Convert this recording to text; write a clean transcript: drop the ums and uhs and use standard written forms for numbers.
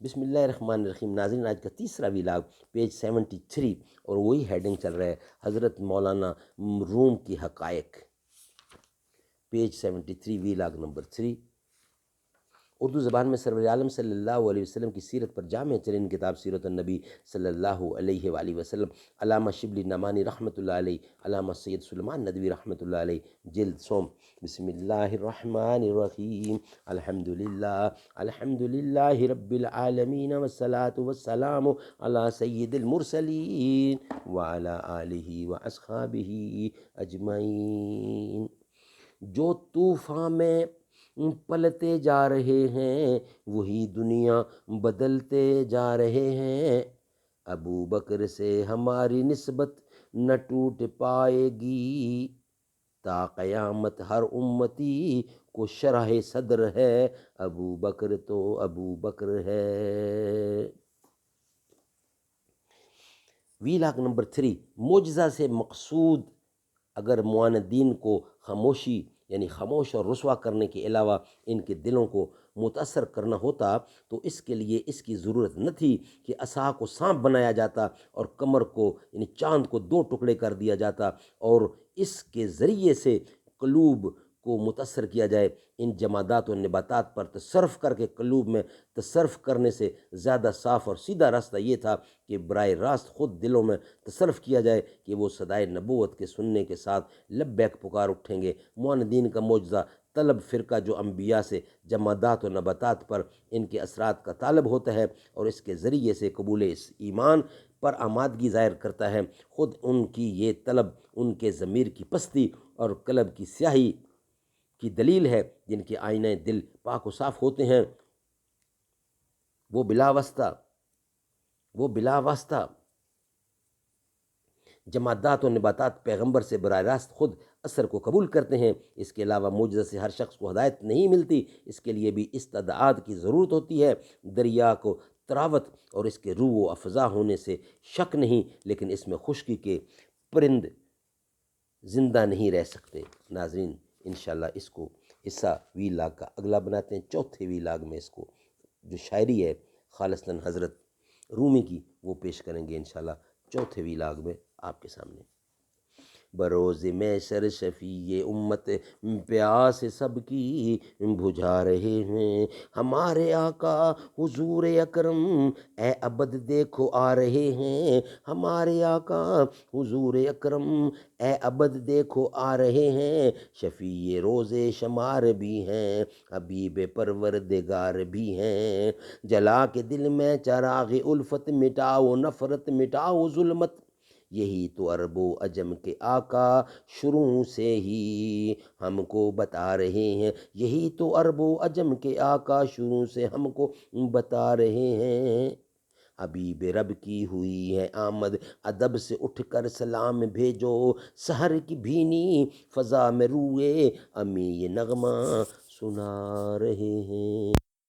بسم اللہ الرحمن الرحیم۔ ناظرین، آج کا تیسرا ویلاگ پیج 73 اور وہی ہیڈنگ چل رہا ہے حضرت مولانا روم کی حقائق، پیج 73 ویلاگ نمبر 3۔ اردو زبان میں سرور عالم صلی اللہ علیہ وسلم کی سیرت پر جامع ترین کتاب سیرت النبی صلی اللہ علیہ وآلہ وسلم، علامہ شبلی نعمانی رحمۃ اللہ علیہ، علامہ سید سلیمان ندوی رحمۃ اللہ علیہ، جلد سوم۔ بسم اللہ الرحمن الرحیم، الحمد للہ رب العالمین والصلاة والسلام علی سید المرسلین وعلی آلہ واصحابہ اجمعین۔ جو طوفان میں پلتے جا رہے ہیں وہی دنیا بدلتے جا رہے ہیں، ابو بکر سے ہماری نسبت نہ ٹوٹ پائے گی، تا قیامت ہر امتی کو شرح صدر ہے، ابو بکر تو ابو بکر ہے۔ ویلاگ نمبر 3، معجزہ سے مقصود اگر معاندین کو خاموشی یعنی خاموش اور رسوا کرنے کے علاوہ ان کے دلوں کو متاثر کرنا ہوتا تو اس کے لیے اس کی ضرورت نہ تھی کہ عصا کو سانپ بنایا جاتا اور قمر کو یعنی چاند کو 2 ٹکڑے کر دیا جاتا اور اس کے ذریعے سے قلوب کو متاثر کیا جائے۔ ان جمادات و نباتات پر تصرف کر کے قلوب میں تصرف کرنے سے زیادہ صاف اور سیدھا راستہ یہ تھا کہ براہ راست خود دلوں میں تصرف کیا جائے کہ وہ صدائے نبوت کے سننے کے ساتھ لبیک پکار اٹھیں گے۔ معاندین کا معجزہ طلب فرقہ جو انبیاء سے جمادات و نباتات پر ان کے اثرات کا طالب ہوتا ہے اور اس کے ذریعے سے قبول اس ایمان پر آمادگی ظاہر کرتا ہے، خود ان کی یہ طلب ان کے ضمیر کی پستی اور قلب کی سیاہی کی دلیل ہے۔ جن کے آئینہ دل پاک و صاف ہوتے ہیں وہ بلا واسطہ جمادات و نباتات پیغمبر سے براہ راست خود اثر کو قبول کرتے ہیں۔ اس کے علاوہ معجزہ سے ہر شخص کو ہدایت نہیں ملتی، اس کے لیے بھی استدعاء کی ضرورت ہوتی ہے۔ دریا کو تراوت اور اس کے روح و افزا ہونے سے شک نہیں، لیکن اس میں خشکی کے پرند زندہ نہیں رہ سکتے۔ ناظرین، انشاءاللہ اس کو حصہ ویلاگ کا اگلا بناتے ہیں۔ چوتھے ویلاگ میں اس کو جو شاعری ہے خالصتاً حضرت رومی کی وہ پیش کریں گے انشاءاللہ چوتھے ویلاگ میں آپ کے سامنے۔ بروز محشر شفیع امت پیاس سب کی بجھا رہے ہیں، ہمارے آقا حضور اکرم اے ابد دیکھو آ رہے ہیں، ہمارے آقا حضور اکرم اے ابد دیکھو آ رہے ہیں، شفیع روز شمار بھی ہیں، حبیب پروردگار بھی ہیں، جلا کے دل میں چراغ الفت مٹاؤ نفرت مٹاؤ ظلمت، یہی تو عرب و عجم کے آقا شروع سے ہی ہم کو بتا رہے ہیں، یہی تو عرب و عجم کے آقا شروع سے ہم کو بتا رہے ہیں۔ حبیب رب کی ہوئی ہے آمد، ادب سے اٹھ کر سلام بھیجو، سحر کی بھینی فضا میں روئے امی یہ نغمہ سنا رہے ہیں۔